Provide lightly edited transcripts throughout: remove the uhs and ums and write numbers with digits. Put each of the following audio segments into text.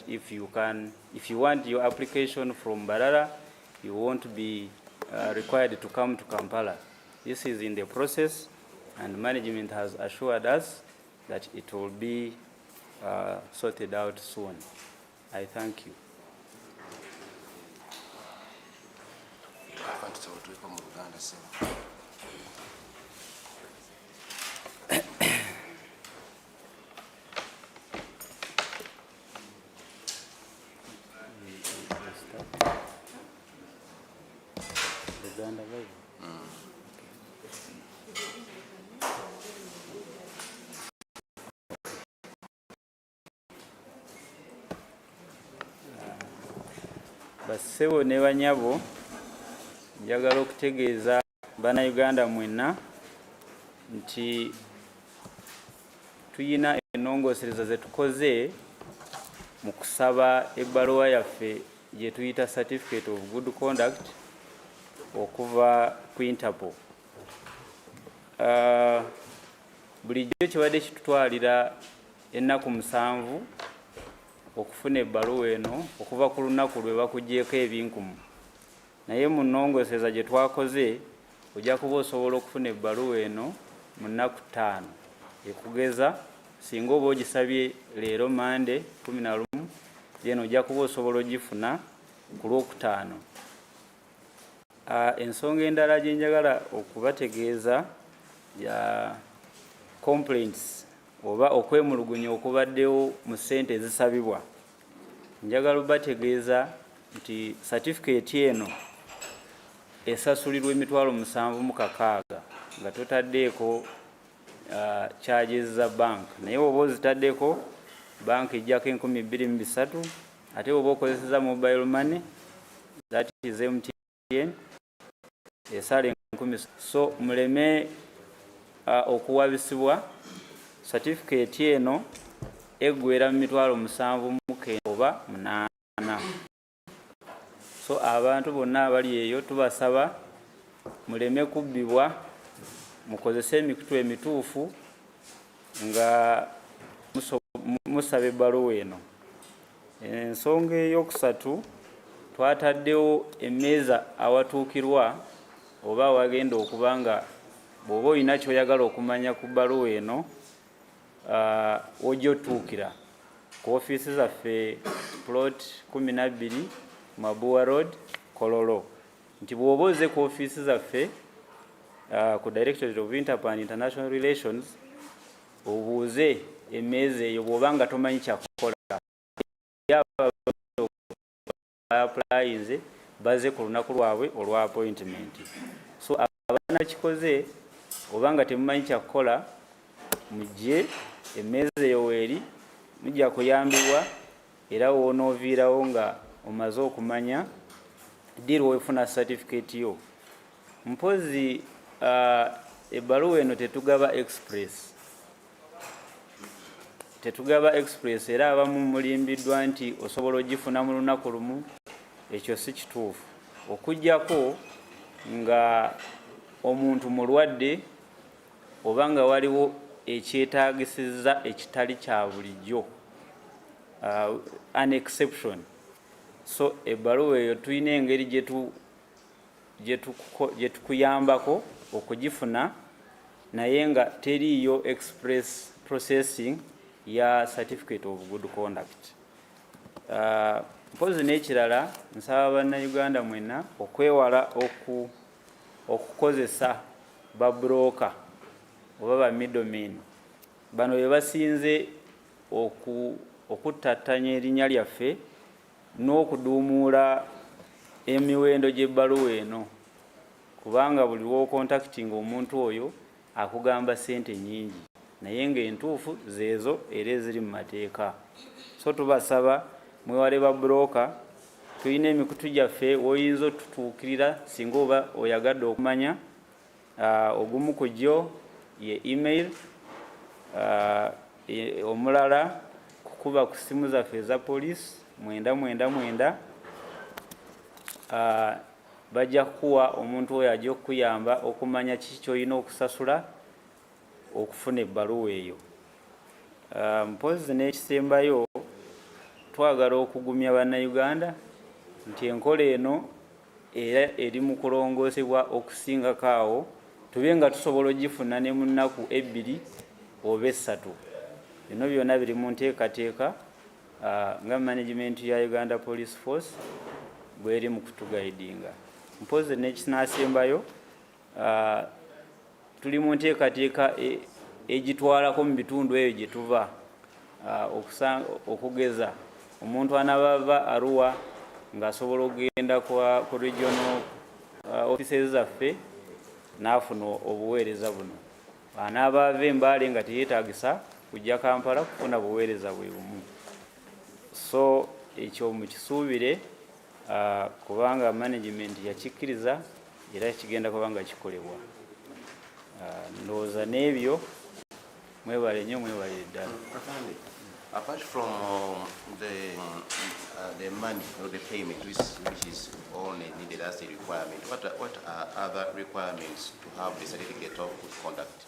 if you want your application from Barara, you won't be required to come to Kampala. This is in the process, and management has assured us that it will be sorted out soon. I thank you. Bassebo ne banyabo, njagala okutegeeza bannayuganda mwenna nti tuyina ennongoosereza ze tukoze mu kusaba ebbaluwa yaffe gye tuyita Certificate of Good Conduct okuva ku Interpol. Bulijjo kibadde kitutwalira ennaku 7 okufuna ebbaluwa eno okuva ku lunaku lwe bakugyeko ebinkumu, naye mu nnongoosereza gye twakoze ojja kuba osobola okufuna ebbaluwa eno mu nnaku 5. Ekugeza singa oba ogisabye leero Mande 11 then ojja kuba osobola ogifuna ku Lwokutaano. Ensonga endala gye njagala okubategeeza ya complaints oba okwemulugunya okubaddewo mu ssente ezisabibwa. Njagala bategeeza nti certificate eno esasulirwa $7,600 nga totaddeeko charges za bank, naye oba ozitaddeko bank ejjako $23,000, ate oba okozeseza mobile money that is MTN esala $10,000. So muleme okuwabisibwa. Certificate eno eggwera mu $7,900 oba 8. So abantu bonna abali eyo tubasaba muleme kubbibwa, mukozese emikutu emituufu nga musaba ebbaluwa eno. Ensonga eyokusatu, twataddewo emmeeza awatuukirwa oba awagenda okuba nga bw'oba olina ky'oyagala okumanya ku bbaluwa eno ojja otuukira ku ofiisi zaffe plot 12 Mabuwa Road, Kololo. Nti bw'oba oze ku ofiisi zaffe ku Directorate of Interpol and International Relations obuuze emmeeza eyo bw'oba nga tomanyi kyakukola, applyinze baze ku lunaku lwabwe olwa appointment. So abana kikoze oba nga temumanyi kyakukola, mujje emmeeza eyo weeri, mujja kuyambibwa era wonooviirawo nga omaze okumanya diri wefuna certificate yo. Mpozi ebbaluwa eno tetugaba express, era abamu mulimbiddwa nti osobola ogifuna mu lunaku lumu. Ekyo si kituufu, okuggyako nga omuntu mulwadde oba nga waliwo ekyetaagisizza ekitali kya bulijjo, an exception. So ebbaluwa eyo tulina engeri gye tukuyambako okugifuna, naye nga teriiyo express processing ya Certificate of Good Conduct. Mpozi n'ekirala, nsaba bannayuganda mwenna okwewala okukozesa babulooka oba ba middlemen. Bano be basinze okuttattanya erinnya lyaffe n'okuduumuula emiwendo gy'ebbaluwa eno, kubanga buli lw'okontakitinga omuntu oyo akugamba ssente nnyingi naye ng'entuufu zeezo era eziri mu mateeka. So tubasaba mwewale babulooka. Tulina emikutu gyaffe woyinza otutuukirira singa oba oyagadde okumanya. Ogumu ku gyo ye email, omulala kukuba ku ssimu zaffe eza poliisi 999. Bajja kukuwa omuntu oyo ajja okukuyamba okumanya kiki ky'olina okusasula okufuna ebbaluwa eyo. Mpozi n'ekisembayo, twagala okugumya bannayuganda nti enkola eno era eri mu kulongoosebwa okusingako awo, tube nga tusobola ogifuna ne mu nnaku 2 oba 3. Bino byonna biri mu nteekateeka nga management ya Uganda Police Force bweri mu kutugaidinga. Mpoze n'ekinaasembayo, tuli mu nteekateeka egitwalako mu bitundu ebyo gye tuva, okugeza omuntu anaabava Arua ng'asobola okugenda ku regional offices zaffe n'afuna obuweereza buno, anaabava Embaale nga teyeetagisa kujja Kampala kufuna buweereza bwe bumu. So ekyo mukisuubire kubanga management yakikkiriza era kigenda kubanga kikolebwa. Ndowooza n'ebyo mwebale nnyo, mwebalire ddala. Apart from the money or the payment, which is only needed as a requirement, what are other requirements to have the certificate of good conduct?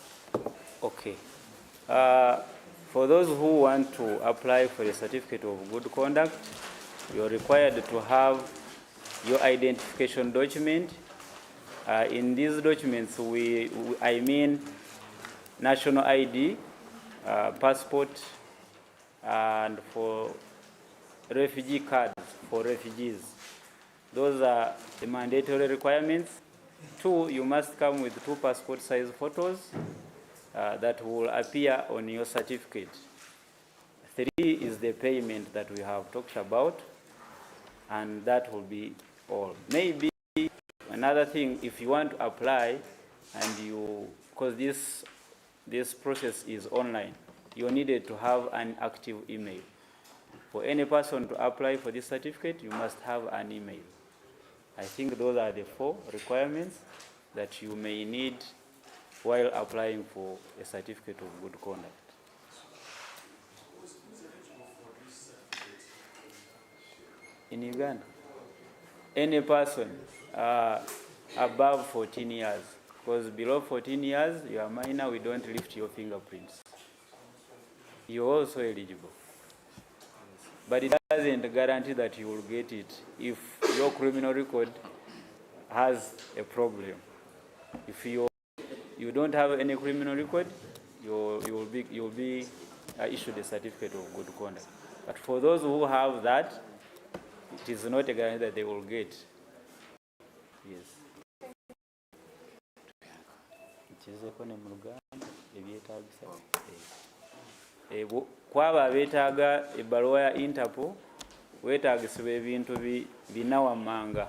Okay. For those who want to apply for a certificate of good conduct, you are required to have your identification document. In these documents, I mean national ID, passport, and for refugee cards for refugees. Those are the mandatory requirements. 2, you must come with 2 passport size photos that will appear on your certificate. 3 is the payment that we have talked about, and that will be all. Maybe another thing, if you want to apply and because this process is online, you needed to have an active email. For any person to apply for this certificate, you must have an email. I think those are the 4 requirements that you may need while applying for a certificate of good conduct. In Uganda, any person above 14 years, because below 14 years, you are minor, we don't lift your fingerprints. You're also eligible. But it doesn't guarantee that you will get it if your criminal record has a problem. If you don't have any criminal record, you'll be issued a certificate of good conduct. But for those who have that, it is not a guarantee that they will get. Yes. Kwaba beetaaga ebbaluwa ya Interpol, weetaagisibwa ebintu 4 wammanga.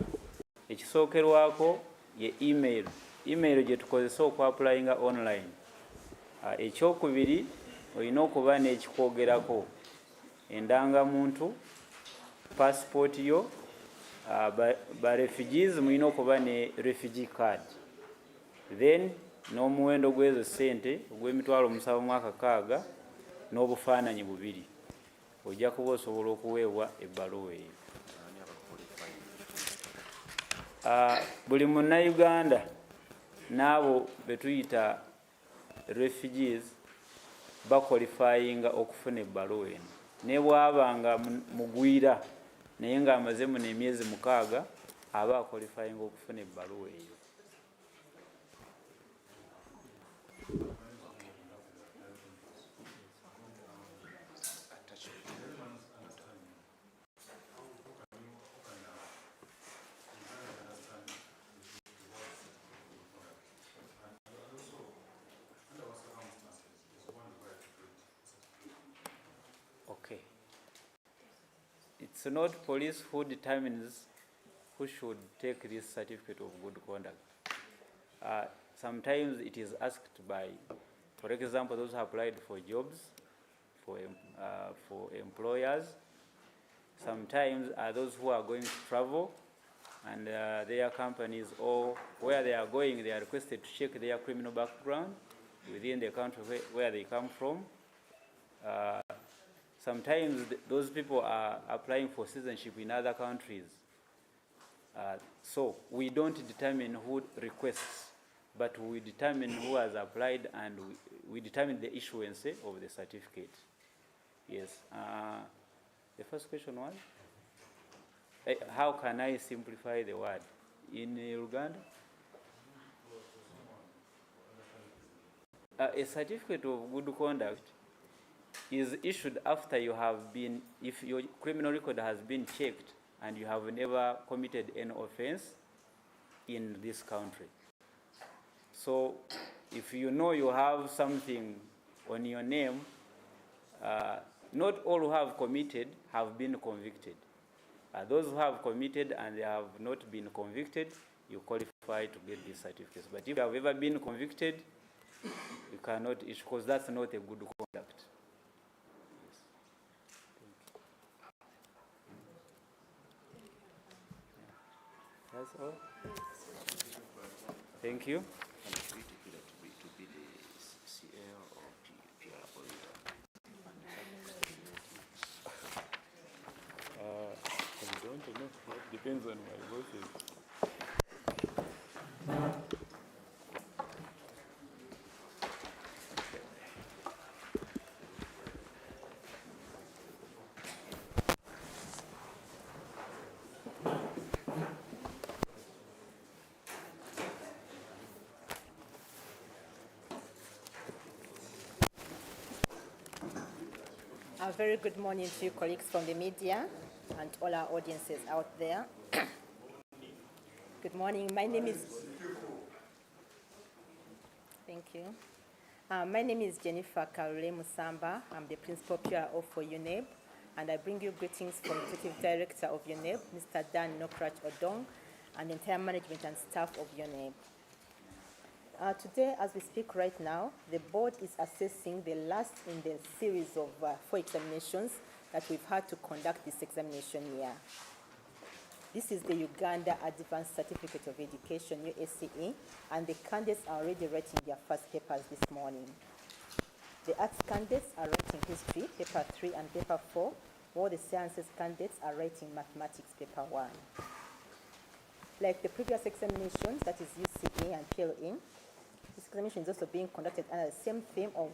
Ekisookerwako ye email. Email gye tukozesa okwapulayinga online. Ekyokubiri, olina okuba n'ekikwogerako, endangamuntu, passport yo, ba refugees mulina okuba ne refugee card. Then n'omuwendo gw'ezo ssente ogw'emitwalo 7 mu 6 n'obufaananyi 2. Ojja kuba osobola okuweebwa ebbaluwa eyo. Buli munnayuganda n'abo be tuyita refugees bakwalifayinga okufuna ebbaluwa eno. Ne bw'aba nga mugwira naye ng'amaze muno emyezi 6 aba akwalifayinga okufuna ebbaluwa eyo. Okay. It's not police who determines who should take this certificate of good conduct. Sometimes it is asked by, for example, those who applied for jobs, for employers. Sometimes are those who are going to travel, and their companies, or where they are going, they are requested to check their criminal background within the country where they come from. Sometimes those people are applying for citizenship in other countries. So we don't determine who requests, but we determine who has applied, and we determine the issuance of the certificate. Yes. The first question was, how can I simplify the word in Uganda? A certificate of good conduct is issued after you have been, if your criminal record has been checked and you have never committed any offense in this country. So if you know you have something on your name, not all who have committed have been convicted. Those who have committed and they have not been convicted, you qualify to get these certificates. But if you have ever been convicted, you cannot issue, because that's not a good conduct. Yes. That's all. Thank you. And it's really good to be the CL or PR operator. I don't know. It depends on my bosses. A very good morning to you, colleagues from the media and all our audiences out there. Good morning. My name is... Thank you. My name is Jennifer Karule Musamba. I'm the Principal PRO for UNEB, and I bring you greetings from the Executive Director of UNEB, Mr. Dan Nokrach Odong, and the entire management and staff of UNEB. Today, as we speak right now, the board is assessing the last in the series of 4 examinations that we've had to conduct this examination year. This is the Uganda Advanced Certificate of Education, USCE, and the candidates are already writing their first papers this morning. The arts candidates are writing history, paper 3 and paper 4, while the sciences candidates are writing mathematics, paper 1. Like the previous examinations, that is UCE and PLE, this examination is also being conducted under the same theme of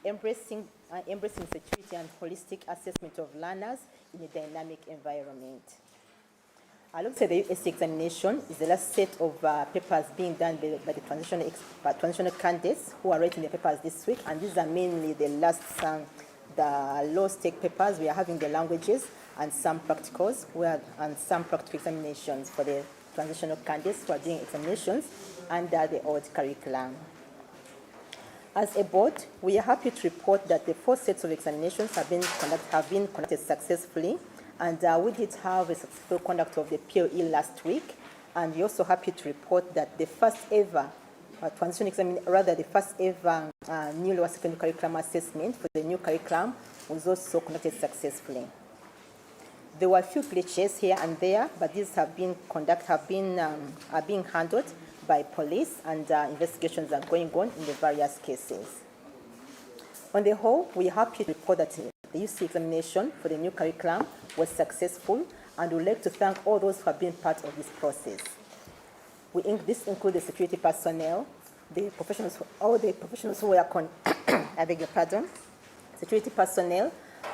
embracing security and holistic assessment of learners in a dynamic environment. Alongside the USC examination is the last set of papers being done by the transitional candidates who are writing their papers this week, and these are mainly the last the low-stake papers. We are having the languages and some practicals, and some practical examinations for the transitional candidates who are doing examinations under the old curriculum. As a board, we are happy to report that the 4 sets of examinations have been conducted successfully, and we did have a successful conduct of the POE last week, and we're also happy to report that the first ever new lower secondary curriculum assessment for the new curriculum was also conducted successfully. There were a few glitches here and there, but these are being handled by police, and investigations are going on in the various cases. On the whole, we are happy to report that the UC examination for the new curriculum was successful, and we would like to thank all those who have been part of this process. This includes the security personnel, all the professionals who were I beg your pardon, security personnel,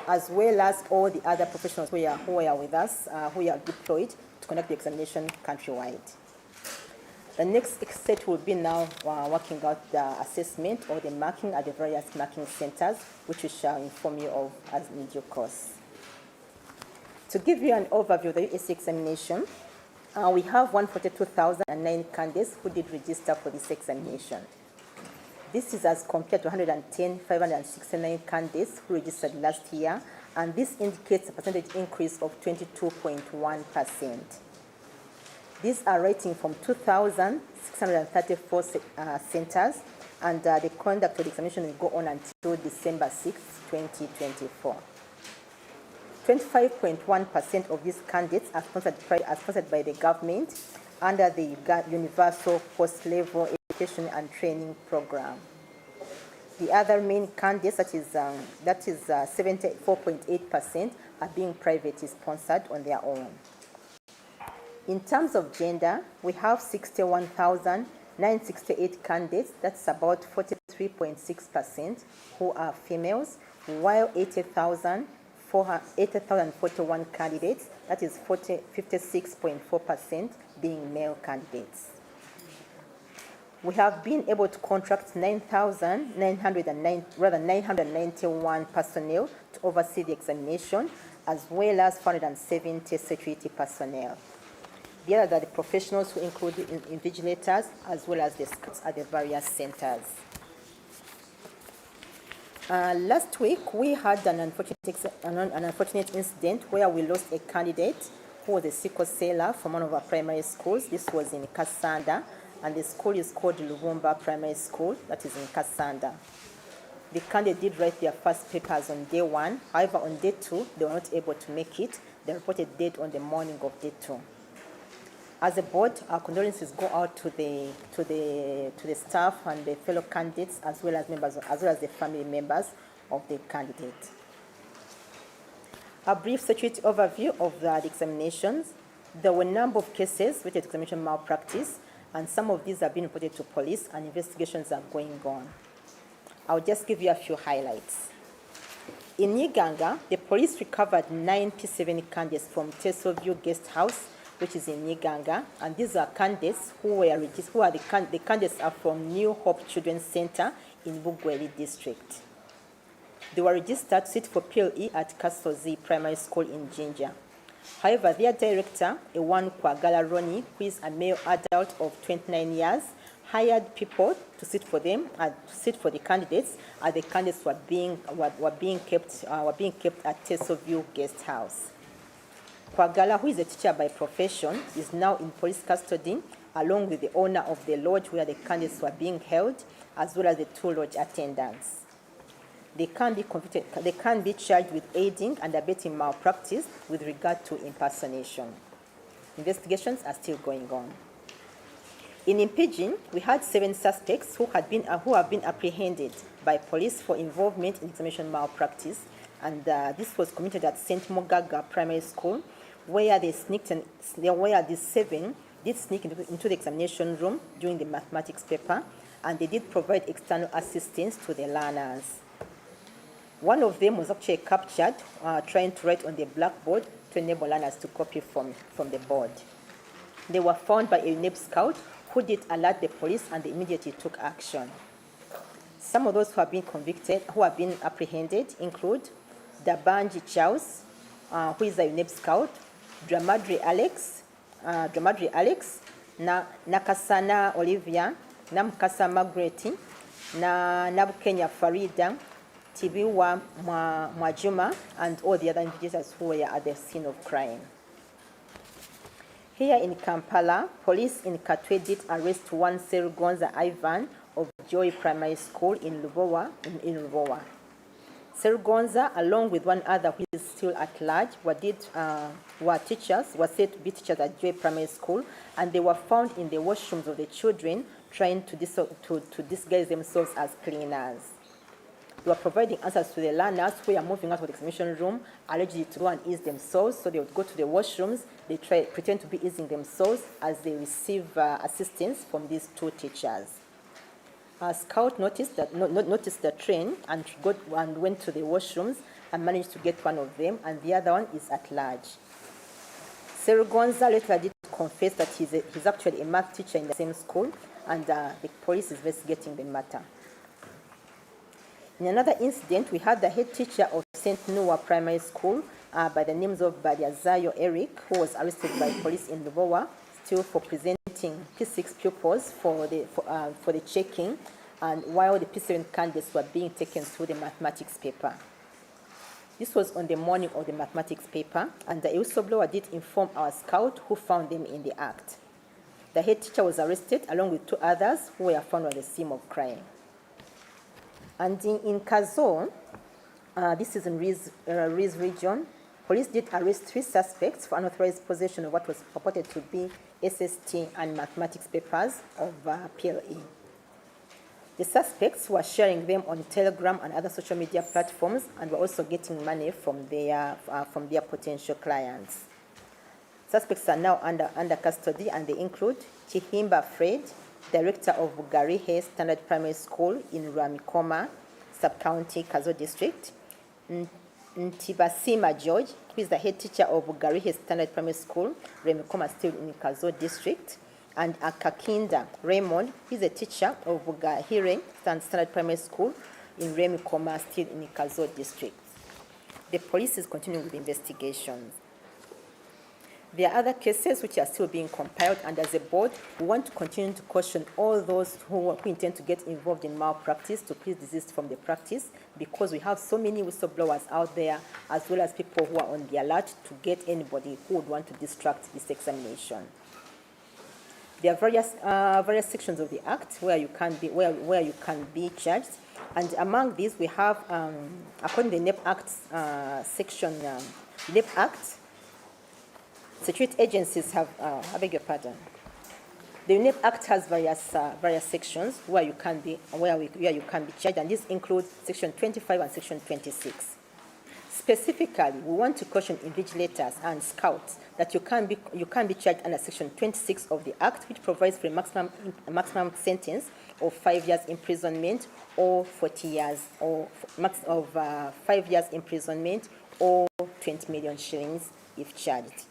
as well as all the other professionals who are with us, who are deployed to conduct the examination countrywide. The next set will be now working out the assessment or the marking at the various marking centers, which we shall inform you of as in due course. To give you an overview of the USC examination, we have 142,009 candidates who did register for this examination. This is as compared to 110,569 candidates who registered last year, and this indicates a percentage increase of 22.1%. These are rating from 2,634 centers, and the conduct of the examination will go on until December 6, 2024. 25.1% of these candidates are sponsored by the government under the Universal Post-Level Education and Training Program. The other main candidates, that is 74.8%, are being privately sponsored on their own. In terms of gender, we have 61,968 candidates, that's about 43.6%, who are females, while 80,5 80,041 candidates, that is 56.4% being male candidates. We have been able to contract 991 personnel to oversee the examination, as well as 470 security personnel. The others are the professionals who include invigilators as well as the scouts at the various centers. Last week, we had an unfortunate incident where we lost a candidate who was a sickle seller from one of our primary schools. This was in Kasanda, and the school is called Lubumba Primary School, that is in Kasanda. The candidate did write their first papers on day 1. However, on day 2, they were not able to make it. They reported dead on the morning of day 2. As a board, our condolences go out to the staff and the fellow candidates, as well as the family members of the candidate. A brief security overview of the examinations. There were a number of cases with examination malpractice, and some of these have been reported to police, and investigations are going on. I'll just give you a few highlights. In Niganga, the police recovered 97 candidates from Tesoview Guest House, which is in Niganga, and these are candidates the candidates are from New Hope Children's Center in Bugweli District. They were registered to sit for PLE at Kasozi Primary School in Jinja. However, their director, Ewan Kwagala Roni, who is a male adult of 29 years, hired people to sit for them and to sit for the candidates, as the candidates were being kept at Tesoview Guest House. Kwagala, who is a teacher by profession, is now in police custody, along with the owner of the lodge where the candidates were being held, as well as the 2 lodge attendants. They can be charged with aiding and abetting malpractice with regard to impersonation. Investigations are still going on. In Impijin, we had 7 suspects who have been apprehended by police for involvement in examination malpractice, and this was committed at St. Mogaga Primary School, where the 7 did sneak into the examination room during the mathematics paper, and they did provide external assistance to the learners. One of them was actually captured trying to write on the blackboard to enable learners to copy from the board. They were found by a UNEP scout who did alert the police, and they immediately took action. Some of those who have been apprehended include Dabanji Charles, who is a UNEP scout, Dramadri Alex, Nakasana Olivia, Namkasa Margaret, Nabukenya Farida, Tibiwa Mwajuma, and all the other individuals who were at the scene of crime. Here in Kampala, police in Katwe did arrest one Serugonza Ivan of Joy Primary School in Lubowa. Serugonza, along with one other who is still at large, were said to be teachers at Joy Primary School, and they were found in the washrooms of the children trying to disguise themselves as cleaners. They were providing answers to the learners who are moving out of the examination room, allegedly to go and ease themselves. So they would go to the washrooms, they pretend to be easing themselves as they receive assistance from these 2 teachers. A scout noticed the train and went to the washrooms and managed to get one of them, and the other one is at large. Serugonza later did confess that he's actually a math teacher in the same school, and the police is investigating the matter. In another incident, we had the head teacher of St. Noah Primary School by the names of Badiazayo Eric, who was arrested by police in Lubowa, still for presenting P6 pupils for the checking, and while the P7 candidates were being taken through the mathematics paper. This was on the morning of the mathematics paper, and the whistleblower did inform our scout, who found them in the act. The head teacher was arrested along with 2 others who were found on the scene of crime. And in Kazo, this is in Riz region, police did arrest 3 suspects for unauthorized possession of what was purported to be SST and mathematics papers of PLE. The suspects were sharing them on Telegram and other social media platforms, and were also getting money from their potential clients. Suspects are now under custody, and they include Chihimba Fred, director of Bugarihe Standard Primary School in Ramikoma, Sub-County, Kazo District, Ntibasima George, who is the head teacher of Garihe Standard Primary School, Remikoma still in Kazo District, and Akakinda Raymond, who is a teacher of Gahire Standard Primary School in Remikoma still in Kazo District. The police is continuing with investigations. There are other cases which are still being compiled, and as a board, we want to continue to caution all those who intend to get involved in malpractice to please desist from the practice, because we have so many whistleblowers out there, as well as people who are on the alert to get anybody who would want to distract this examination. There are various sections of the Act where you can be charged, and among these we have, according to the NEP Act section, NEP Act. Security agencies have, I beg your pardon. The UNEP Act has various sections where you can be charged, and this includes Section 25 and Section 26. Specifically, we want to caution invigilators and scouts that you can be charged under Section 26 of the Act, which provides for a maximum sentence of 5 years imprisonment or 40 years, or max of 5 years imprisonment or 20 million shillings if charged.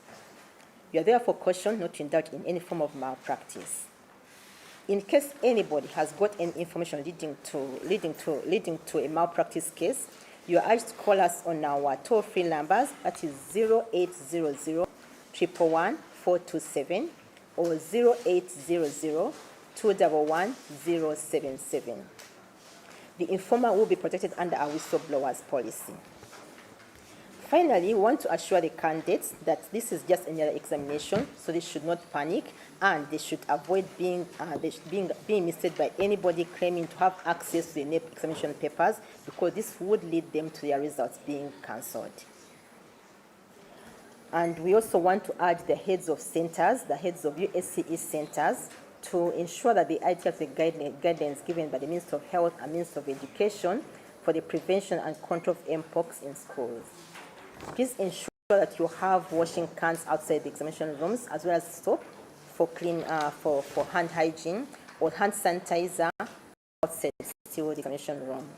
You are therefore cautioned not to indulge in any form of malpractice. In case anybody has got any information leading to a malpractice case, you are urged to call us on our toll-free numbers, that is 0800 111 427 or 0800 211 077. The informer will be protected under our whistleblowers policy. Finally, we want to assure the candidates that this is just another examination, so they should not panic, and they should avoid being misled by anybody claiming to have access to the NEP examination papers, because this would lead them to their results being cancelled. And we also want to urge the heads of centers, the heads of USCE centers, to ensure that they adhere to the guidelines given by the Minister of Health and Minister of Education for the prevention and control of mpox in schools. Please ensure that you have washing cans outside the examination rooms, as well as soap for hand hygiene, or hand sanitizer outside the examination room.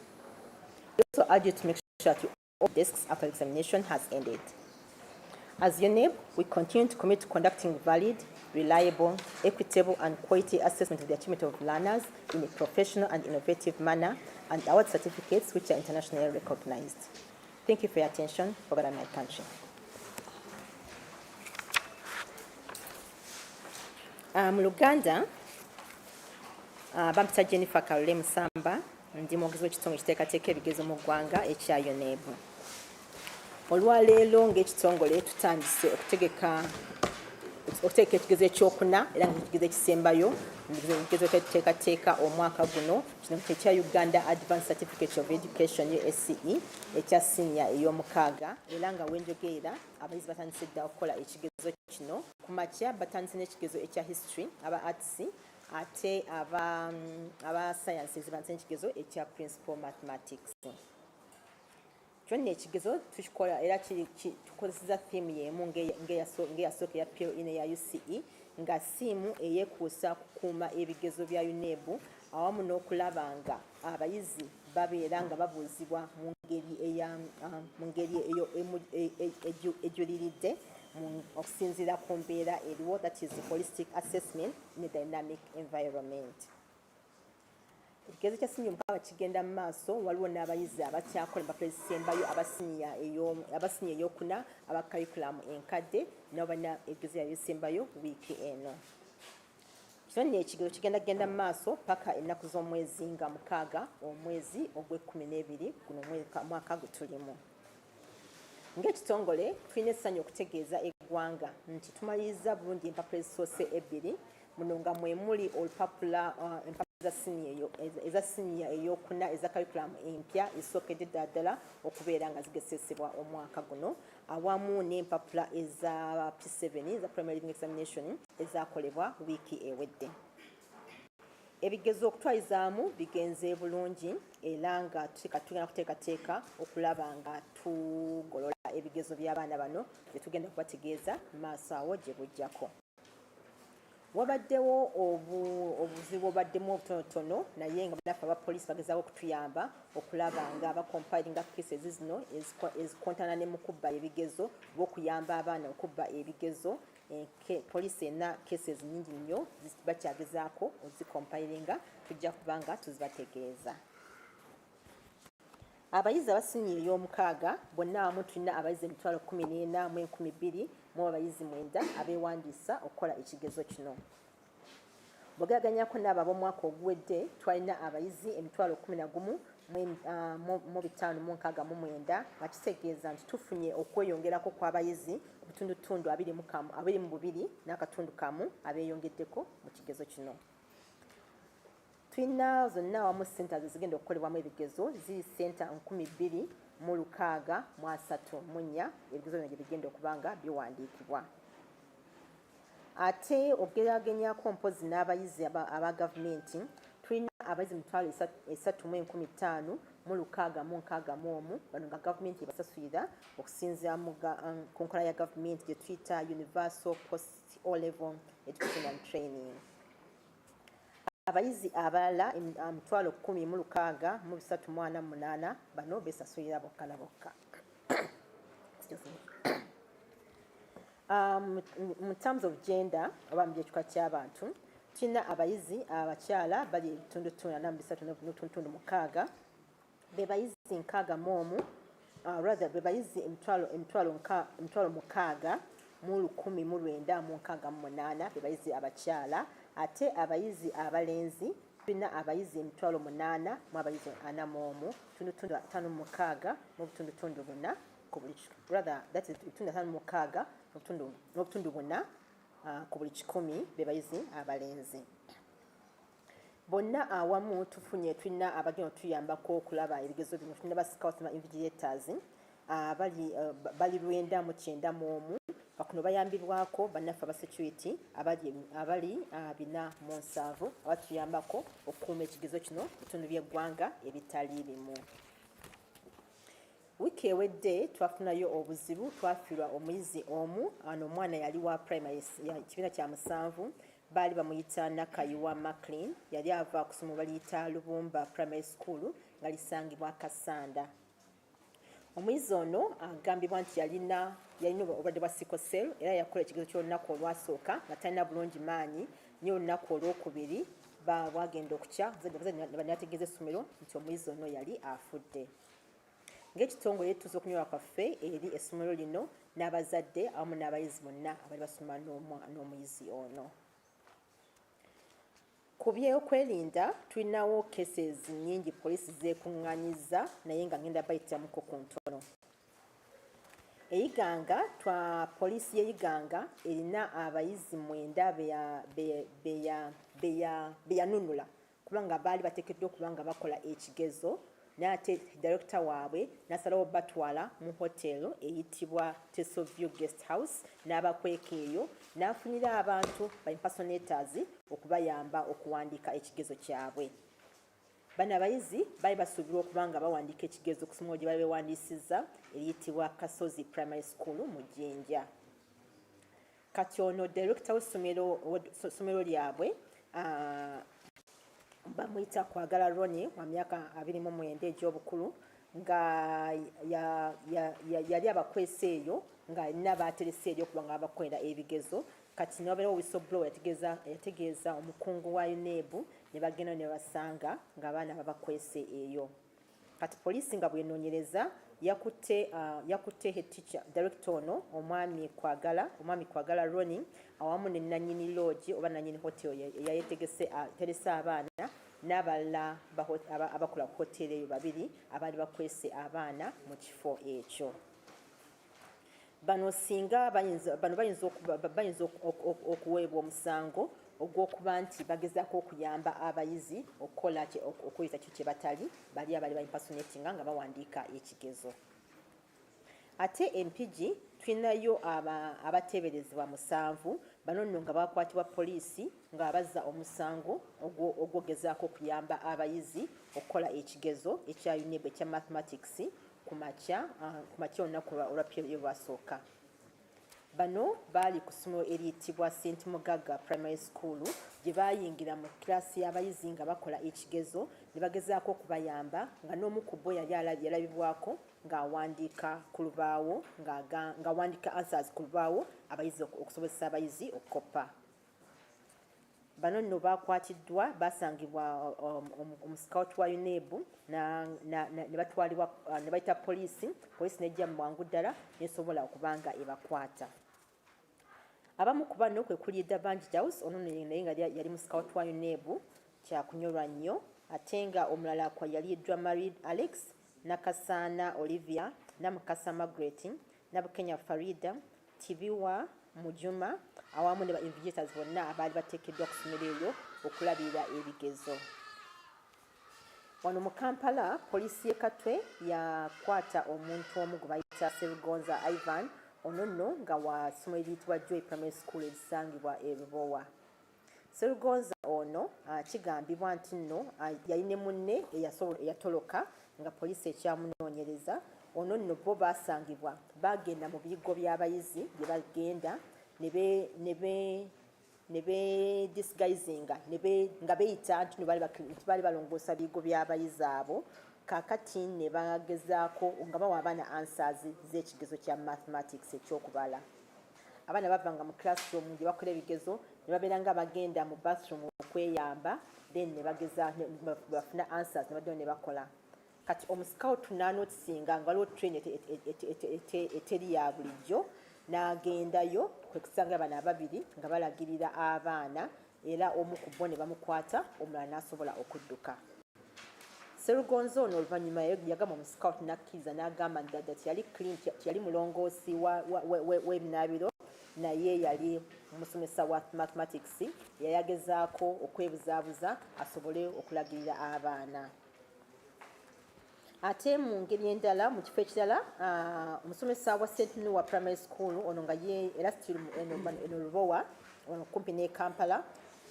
We also urge you to make sure that you open desks after the examination has ended. As UNEB, we continue to commit to conducting valid, reliable, equitable, and quality assessment of the achievement of learners in a professional and innovative manner, and award certificates which are internationally recognized. Thank you for your attention. For God and my country. Luganda, bampita Jennifer Kalule Musamba, ndi mwogezi w'ekitongole ekiteekateeka ebigezo mu ggwanga ekya UNEB. Olwaleero ng'ekitongole tutandise okuteeka ekigezo ekyokuna, era ng'ekigezo ekisembayo, ekigezo ekiteekateeka omwaka guno, kino ekya Uganda Advanced Certificate of Education USCE ekya senior ey'omukaaga, era nga wenjogeera abayizi batandise dda okukola ekigezo kino. Ku makya batandise n'ekigezo ekya history, aba arts, ate aba sciences batandise n'ekigezo ekya principal mathematics. Kyonna ekigezo tukikola era tukozeseza theme y'emu ng'eyasooka ya PLE ya UCE, nga siimu eyeekuusa kukuuma ebigezo bya UNEB, awamu n'okulaba nga abayizi babeera nga babuuzibwa mu ngeri ejuliridde okusinziira ku mbeera eriwo, that is holistic assessment in a dynamic environment. Ekigezo kya senior omukaaga kigenda mu maaso, waliwo n'abayizi abakyakola bapresembayo abasiniya eyokuna aba curriculum enkadde, nabo balina ekigezo ebisembayo wiiki eno. Kino nno ekigezo kigenda mu maaso paka ennaku z'omwezi nga 6 omwezi ogw'E12 guno mwaka gutulimu. Ng'ekitongole tulina essanyu okutegeeza eggwanga nti tumaliriza bulungi empapula ezisoose 2, muno nga mwe muli olupapula eza siniya eyokuna eza curriculum empya ezisookedde ddala okubeera nga zigesesebwa omwaka guno, awamu n'empapula eza P7 eza primary reading examination ezakolebwa wiiki ewedde. Ebigezo okutwalizaamu bigenze bulungi, era nga tugenda kuteekateeka okulaba nga tugolola ebigezo by'abaana bano bye tugenda kubategeeza maaso awo gye bujjako. wabaddewo obuzibu obaddemu obutonotono naye nga bannaffe abapoliisi bagezaako okutuyamba okulaba nga abacompilinga cases zino ezikontana ne mu kubba ebigezo bw'okuyamba abaana okubba ebigezo. Poliisi erina cases nnyingi nnyo bakyagezaako ozicompilinga, tujja kuba nga tuzibategeeza. Abayizi abasinyiira ey'omukaaga bonna awamu tulina abayizi 14,012 mu abayizi 9 abeewandiisa okukola ekigezo kino. Bwegeraganyako n'abo ab'omwaka oguwedde twalina abayizi 11,569 nga kitegeeza nti tufunye okweyongerako kw'abayizi obutundutundu 22 n'akatundu kamu abeeyongeddeko mu kigezo kino. Tulina zonna awamu ssenta zigenda okukolebwamu ebigezo ziri ssenta 2,634 ebigezo bino gye bigenda okuba nga biwandiikibwa. Ate ogeraagenyako mpozi n'abayizi aba gavumenti tulina abayizi 3,156,661 bano nga gavumenti ebasasulira okusinziira ku nkola ya gavumenti gye tuyita Universal Post O-Level Education and Training. Abayizi abalala 10,648 bano besasulira bokka na bokka. Mu terms of gender oba mu gyekika ky'abantu tulina abayizi abakyala bali ebitundutundu 43.6 be bayizi 61 rather be bayizi 6,968 be bayizi abakyala. Ate abayizi abalenzi tulina abayizi 8,000 mu abayizi 41 tundutundu 56 mu butundutundu 4 ku buli rather that is 56 n'obutundu 4 ku buli 100 be bayizi abalenzi. Bonna awamu tufunye tulina abagenda tuyambako okulaba ebigezo bino tulina ba scouts na invigilators bali 991 bakuno bayambibwako bannaffe aba security abali 47 abatuyambako okukuuma ekigezo kino bitundu by'eggwanga ebitali bimu. Wiiki ewedde twafunayo obuzibu twafiirwa omuyizi omu ano omwana yali wa primary kibiina kya 7 baali bamuyita Nakayiwa Maclean yali ava kusoma baliyita Lubumba Primary School nga lisangibwa Kasanda. Omuyizi ono agambibwa nti yalina obulwadde bwa sickle cell era yakola ekigezo ky'olunaku olwasooka nga talina bulungi maanyi naye olunaku olwokubiri bwagenda okukya bategeeza essomero nti omuyizi ono yali afudde. Ng'ekitongole tuza okunyolwa kwaffe eri essomero lino n'abazadde awamu n'abayizi bonna abali basoma n'omuyizi ono. Ku by'okwerinda tulinawo cases nnyingi poliisi zeekuŋŋaanyizza naye nga ngenda bayitiramuko ku ntono. Eyiganga poliisi y'Eyiganga erina abayizi 9 beyanunula kubanga baali bateekeddwa okuba nga bakola ekigezo n'ate director waabwe n'asalawo batwala mu hotelo eyitibwa Tesoview Guest House n'abakweka eyo n'afunira abantu ba impersonators okubayamba okuwandiika ekigezo kyabwe. Bano abayizi baali basuubirwa okuba nga bawandiika ekigezo ku ssomero gye baali beewandiisizza eriyitibwa Kasozi Primary School mu Jjinja. Kati ono director w'essomero lyabwe bamuyita Kwagala Ronnie wa myaka 29 egy'obukulu nga yali abakwesa eyo nga alina baateresa eri okuba nga babakolera ebigezo. Kati n'obeerawo whistleblower yategeeza omukungu wa UNEB ne bagenda ne basanga ng'abaana babakwese eyo. Kati poliisi nga bw'enoonyereza yakutte head teacher director ono omwami Kwagala Ronnie awamu ne nannyini lodge oba nannyini hotel eyayetegese teresa abaana n'abalala abakola ku hoteli eyo 2 abaali bakwese abaana mu kifo ekyo. Bano singa bayinza okuweebwa omusango ogw'okuba nti bagezaako okuyamba abayizi okuyita kyo kye batali bali abali ba impersonating nga bawandiika ekigezo. Ate empigi tulinayo abateeberezebwa 7 bano nno nga bakwatibwa poliisi nga bazza omusango ogwogezaako okuyamba abayizi okukola ekigezo ekya UNEB ekya mathematics ku makya olunaku olwasooka. Bano bali ku ssomero eriyitibwa St Mugaga Primary School gye bayingira mu kirasi y'abayizi nga bakola ekigezo ne bagezaako okubayamba nga n'omu ku bo yali yalabibwako ng'awandiika ku lubaawo ng'awandiika answers ku lubaawo abayizi okusobozesa abayizi okukoppa. Bano nno bakwatiddwa basangibwa omuscout wa UNEB ne batwalibwa ne bayita poliisi n'ejja mu bwangu ddala nesobola okubanga ebakwata. Abamu ku bano kwe kuli Davangidaus ono naye nga yali mu scout wa UNEB kyakunyolwa nnyo ate nga omulala kwa yali Dramarid Alex, Nakasana Olivia, Namukasa Margaret, Nabukenya Farida, Tibiwa Mujuma awamu ne ba-invigilators bonna abaali bateekeddwa ku ssomero eryo okulabirira ebigezo. Wano mu Kampala, poliisi y'e Katwe yakwata omuntu omu gwe bayita Serugonza Ivan ono nno nga wa ssomero eriyitibwa Joy Primary School erisangibwa e Lubowa. Serugonza ono kigambibwa nti nno yali ne munne eyatoloka nga poliisi ekyamunoonyereza. Ono nno bo basangibwa bagenda mu bigo by'abayizi gye bagenda ne be disguisinga nga beeyita nti baali balongoosa bigo by'abayizi abo kakati ne bagezaako nga bawa abaana answers z'ekigezo kya mathematics ekyokubala. Abaana bavanga mu classroom gye bakola ebigezo ne babeera nga bagenda mu bathroom okweyamba then ne bageza bafuna answers ne baddayo ne bakola. Kati omuscout n'anotisinga nga waliwo train eteri ya bulijjo n'agendayo kwe kusanga bano ababiri nga balagirira abaana era omu ku bo ne bamukwata omulala n'asobola okudduka. Serugonza ono oluvannyuma yagamba omuscout n'akkiriza n'agamba nti tiyali clean, tiyali mulongoosi w'ebinaabiro naye yali omusomesa wa mathematics yayagezaako okwebuzaabuza asobole okulagirira abaana. Ate mu ngeri endala mu kifo ekirala omusomesa wa St Noah Primary School ono nga era eno Lubowa ono kumpi ne Kampala,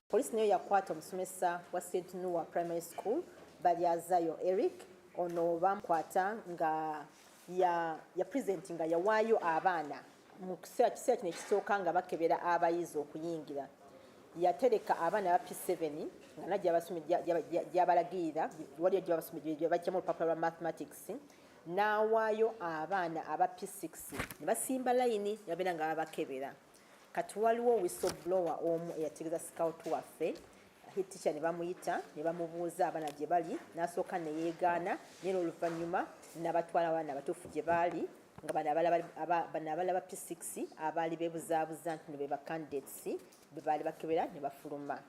poliisi nayo yakwata omusomesa wa St Noah Primary School Balyazayo Eric ono bamukwata nga ya presenting nga yawaayo abaana mu kiseera kino ekisooka nga bakebera abayizi okuyingira. Yatereka abaana ba P7 nga najja gyabalagirira waliyo gye babasomera gye bajjamu olupapula lwa mathematics n'awaayo abaana aba P6 ne basimba layini ne babeera nga babakebera. Kati waliwo whistleblower omu eyategeeza scout waffe teacher ne bamuyita ne bamubuuza abaana gye bali n'asooka ne yeegaana naye oluvannyuma n'abatwala abaana abatuufu gye baali nga bano abalaba P6 abaali beebuzaabuza nti be ba candidates be baali bakebera ne bafuluma.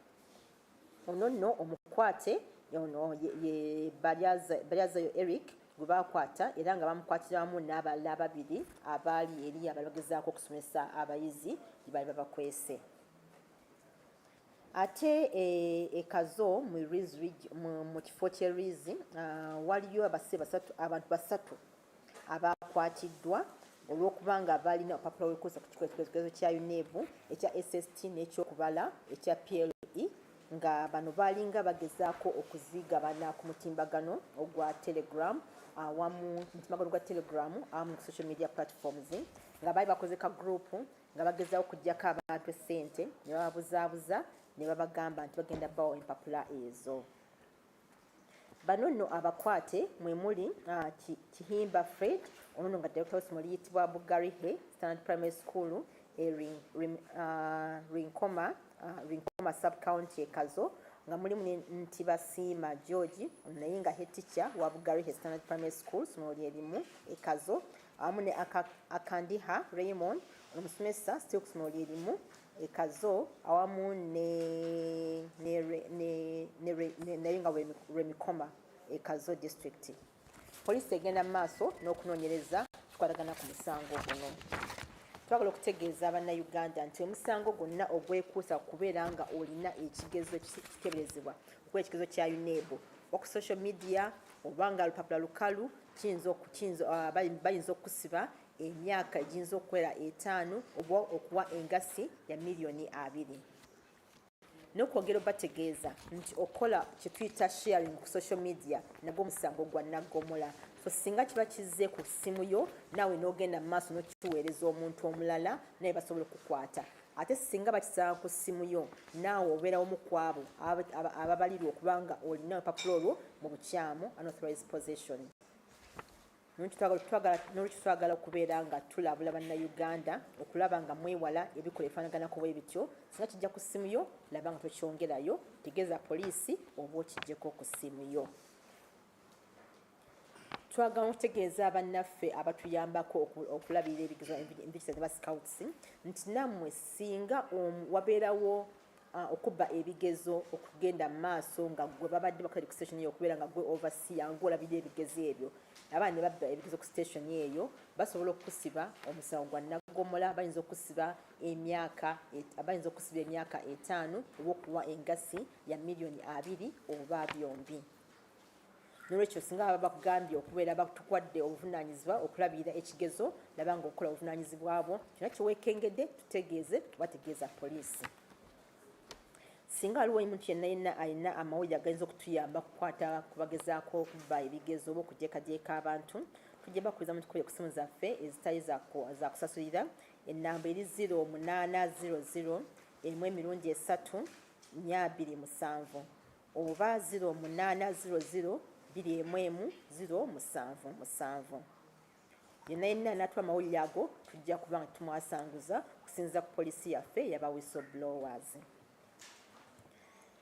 Ono nno omukwate ono ye Balyazayo Eric gwe baakwata era nga bamukwatira wamu n'abalala ababiri abaali eri abaali bagezaako okusomesa abayizi gye baali babakwese. Ate ekazo mu kifo ky'e Rizi waliyo abantu basatu abakwatiddwa olw'okuba nga balina opapula olw'okukozesa ku kigezo kya UNEB ekya SST n'ekyokubala ekya PLE nga bano baalinga bagezaako okuzigabana ku mutimbagano ogwa Telegram awamu awamu ku social media platforms nga baali bakoze ka group nga bagezaako okuggyako abantu essente ne bababuzaabuza ne babagamba nti bagenda bawa empapula ezo. Bano nno abakwate mwe muli Kihimba Fred ono nga director w'essomero liyitibwa Bugarihe Standard Primary School Rinkoma sub-county ekazo nga mulimu Ntibasiima George naye nga head teacher wa Bugarihe Standard Primary School ssomero lyerimu ekazo awamu ne Akandiha Raymond omusomesa still ku ssomero lyerimu ekazo awamu naye nga Remikoma ekazo district. Poliisi egenda mu maaso n'okunoonyereza tukwatagana ku musango guno. Twagala okutegeeza Abannayuganda nti omusango gwonna ogwekuusa kubeera nga olina ekigezo ekiteeberezebwa okuba ekigezo kya UNEB ku social media oba nga lupapula lukalu bayinza okusiba emyaka egiyinza okuwera 5 oba okuwa engasi ya $2,000,000. N'okwogera bategeeza nti okola kye tuyita sharing ku social media nagwo omusango gwa naggomola. so singa kiba kizze ku ssimu yo naawe n'ogenda mu maaso n'okiweereza omuntu omulala naye basobola okukwata ate singa bakisanga ku ssimu yo naawe obeerawo mu kwabo ababalirwa okubanga olina olupapula olwo mu bukyamu unauthorized possession. Nolwekyo twagala okubeera nga tulabula bannayuganda okulaba nga mwewala ebikola ebifaanaganako bwe bityo singa kijja ku ssimu yo laba nga tokyongerayo tegeeza poliisi oba okijjeko ku ssimu yo. Twagala okutegeeza bannaffe abatuyambako okulabirira ebigezo envikisa ne scouts nti nammwe singa wabeerawo okubba ebigezo okugenda mu maaso nga gwe babadde bakola ku station eyo okubeera nga gwe overseer ng'olabirira ebigezo ebyo abaana ne babba ebigezo ku station eyo basobola okukusiba omusango gwa naggomola bayinza okusiba emyaka 5 oba okuwa engasi ya $2,000,000 oba byombi. Nolwekyo singa baba bakugambye okubeera batukwadde obuvunaanyizibwa okulabirira ekigezo laba nga okola obuvunaanyizibwa bwo kyonna kyeweekengedde tutegeeze tubategeeza poliisi. Singa waliwo omuntu yenna alina amawulire agayinza okutuyamba kukwata kubagezaako okubba ebigezo oba okujeekajeeka abantu tujja bakubiriza mutukubye ku ssimu zaffe ezitali za kusasulira ennamba eri 0800 1 3 oba 0800 211 yenna n'atuwa amawulire ago tujja kuba nga tumwasanguza kusinziira ku poliisi yaffe yaba whistleblowers.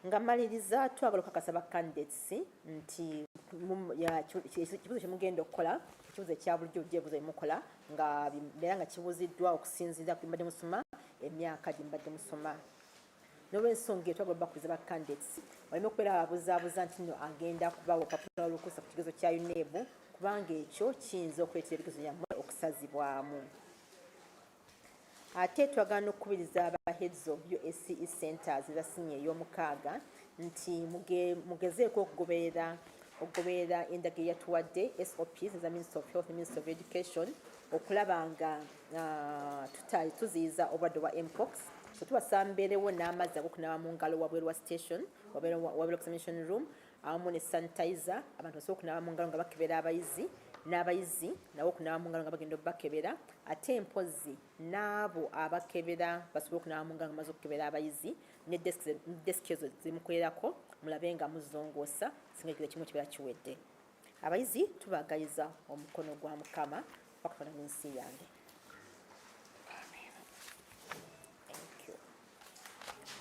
Nga maliriza twagala okukakasa ba candidates nti ekibuuzo kyemugenda okukola ekibuuzo ekya bulijjo ebibuuzo byemukola nga beera nga kibuuziddwa okusinziira ku mbadde musoma emyaka gye mbadde musoma. N'olw'ensonga eyo twagala bakubiriza ba candidates waleme okubeera babuzaabuza nti nno agenda kubawa olupapula olukusa ku kigezo kya UNEB kubanga ekyo kiyinza okuleetera ebigezo byammwe okusazibwamu. Ate twagala n'okukubiriza aba heads of USCE centers eza siniya ey'omukaaga nti mugezeeko okugoberera endagiro yatuwadde SOPs eza Ministry of Health, Ministry of Education okulaba nga tuziyiza obulwadde bwa mpox. So tubasaba mbeerewo n'amazzi ag'okunaaba mu ngalo wabweru wa station wabweru examination room awamu ne sanitizer abantu basobola okunaaba mu ngalo nga bakebera n'abayizi nabo okunaaba mu ngalo nga bagenda obbakebera ate empozi n'abo abakebera basobola okunaaba mu ngalo nga bamaze okukebera abayizi ne desiki ezo zimukolerako mulabe nga muzongoosa singa ekigezo kimu kibeera kiwedde. Abayizi tubagayiza omukono gwa Mukama bakutona n'ensi yange.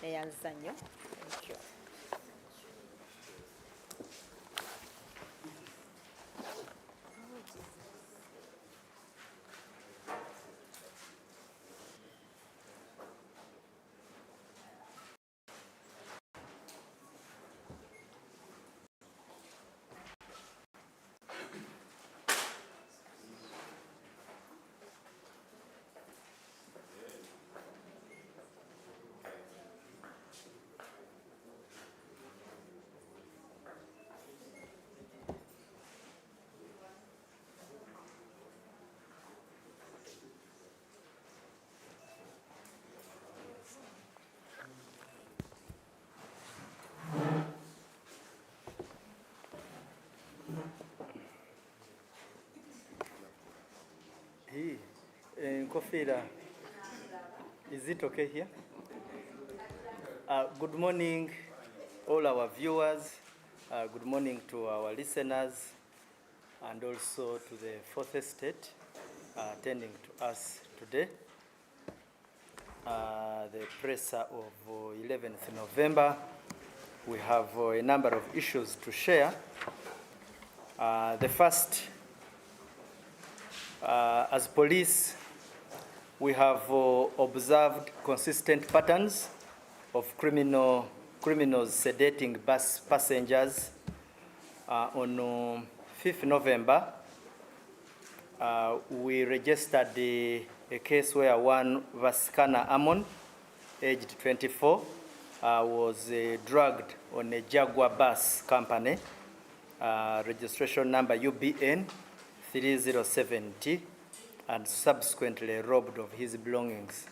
Neyanza nnyo. Thank you. Kofira, is it okay here? Good morning, all our viewers. Good morning to our listeners and also to the Fourth Estate attending to us today. The presser of 11th November, we have a number of issues to share. The first, as police, we have observed consistent patterns of criminals sedating bus passengers. On 5th November, we registered a case where one Vaskana Amon, aged 24, was drugged on a Jaguar bus company, registration number UBN 3070, and subsequently robbed of his belongings.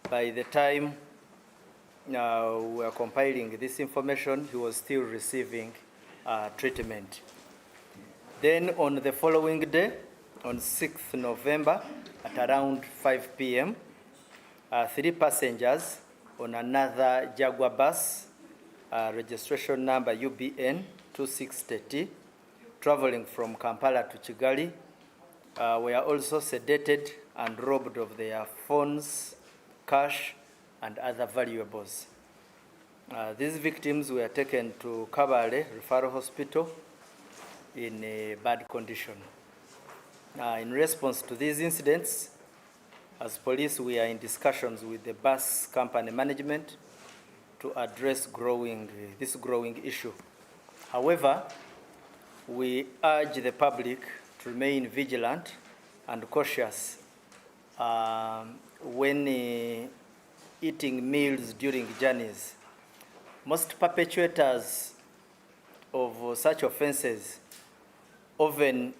By the time we were compiling this information, he was still receiving treatment. Then on the following day, on 6th November, at around 5 p.m., 3 passengers on another Jaguar bus, registration number UBN 2630, traveling from Kampala to Kigali, were also sedated and robbed of their phones, cash, and other valuables. These victims were taken to Kabale Referral Hospital in a bad condition. In response to these incidents, as police, we are in discussions with the bus company management to address this growing issue. However, we urge the public to remain vigilant and cautious when eating meals during journeys. Most perpetrators of such offenses often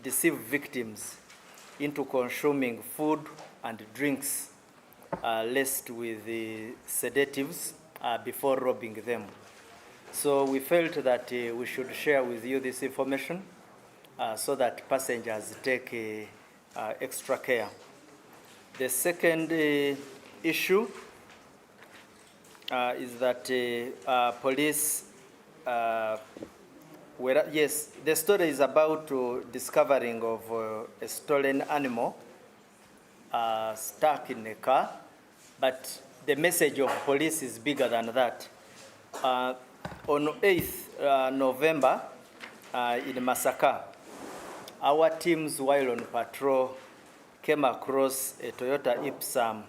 deceive victims into consuming food and drinks laced with sedatives before robbing them. So we felt that we should share with you this information so that passengers take extra care. The second issue is that police yes, the story is about discovering of a stolen animal stuck in a car, but the message of police is bigger than that. On 8th November in Masaka, our teams, while on patrol, came across a Toyota Ipsum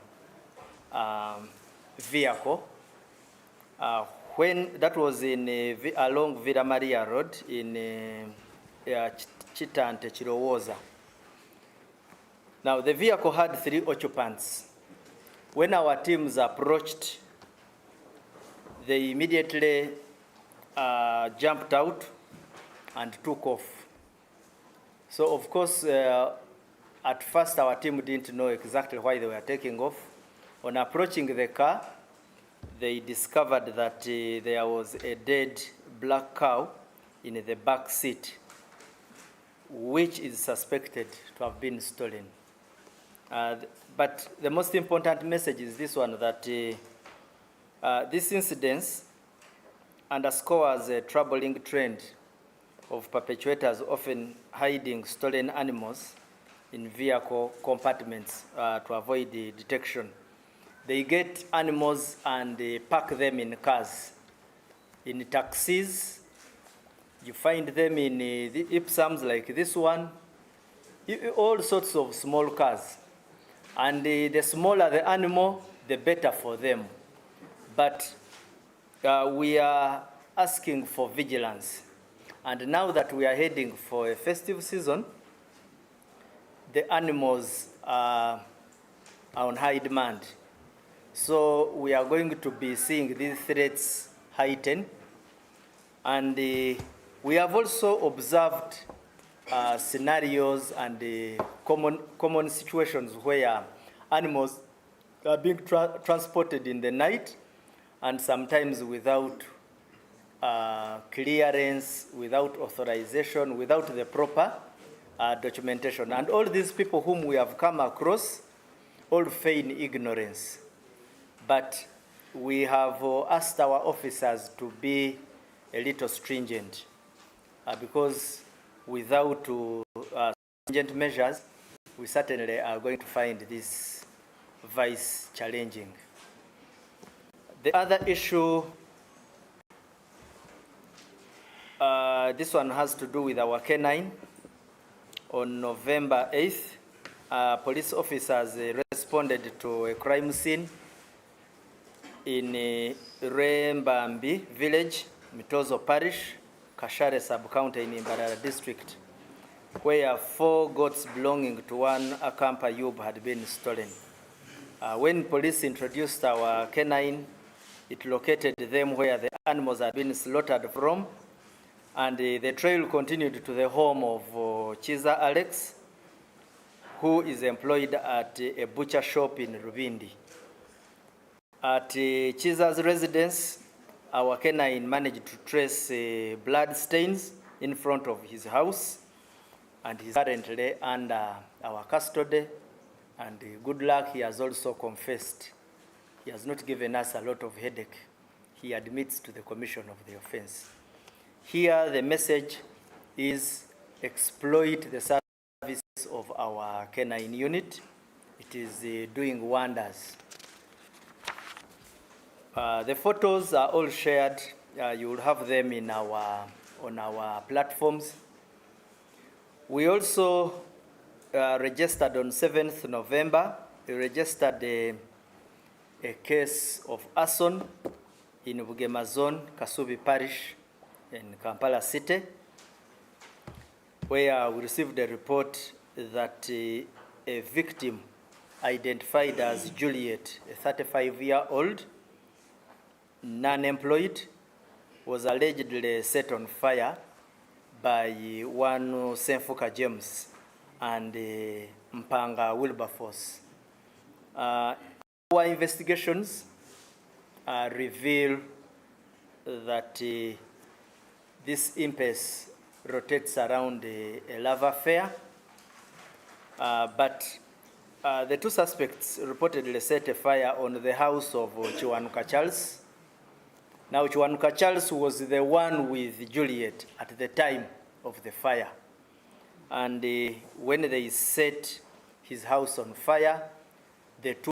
vehicle. When that was along Villa Maria Road in Chitante, Chirowoza. Now, the vehicle had 3 occupants. When our teams approached, they immediately jumped out and took off. So, of course, at first our team didn't know exactly why they were taking off. On approaching the car, they discovered that there was a dead black cow in the back seat, which is suspected to have been stolen. But the most important message is this one, that this incident underscores a troubling trend of perpetrators often hiding stolen animals in vehicle compartments to avoid detection. They get animals and they pack them in cars. In taxis, you find them in the Ipsums like this one, all sorts of small cars. And the smaller the animal, the better for them. But we are asking for vigilance. And now that we are heading for a festive season, the animals are on high demand. So we are going to be seeing these threats heighten. And we have also observed scenarios and common situations where animals are being transported in the night, and sometimes without clearance, without authorization, without the proper documentation. And all these people whom we have come across all feign ignorance. But we have asked our officers to be a little stringent because without stringent measures, we certainly are going to find this vice challenging. The other issue, this one has to do with our K9. On November 8th, police officers responded to a crime scene in Rembambi village, Mitozo Parish, Kashare sub-county in Imbarara district, where 4 goats belonging to one Akampa Yub had been stolen. When police introduced our K9, it located them where the animals had been slaughtered from, and the trail continued to the home of Chiza Alex, who is employed at a butcher shop in Rubindi. At Chiza's residence, our K9 managed to trace blood stains in front of his house, and he's currently under our custody. And good luck, he has also confessed. He has not given us a lot of headache. He admits to the commission of the offense. Here, the message is exploit the services of our canine unit. It is doing wonders. The photos are all shared. You will have them in on our platforms. We also registered on 7th November. We registered a case of arson in Bugema Zone, Kasubi Parish, in Kampala City, where we received a report that a victim identified as Juliet, a 35-year-old, non-employed, was allegedly set on fire by one Senfuka James and Mpanga Wilberforce. Our investigations reveal that this impasse rotates around a love affair, but the two suspects reportedly set a fire on the house of Chiwanuka Charles. Now, Chiwanuka Charles was the one with Juliet at the time of the fire. And when they set his house on fire, the two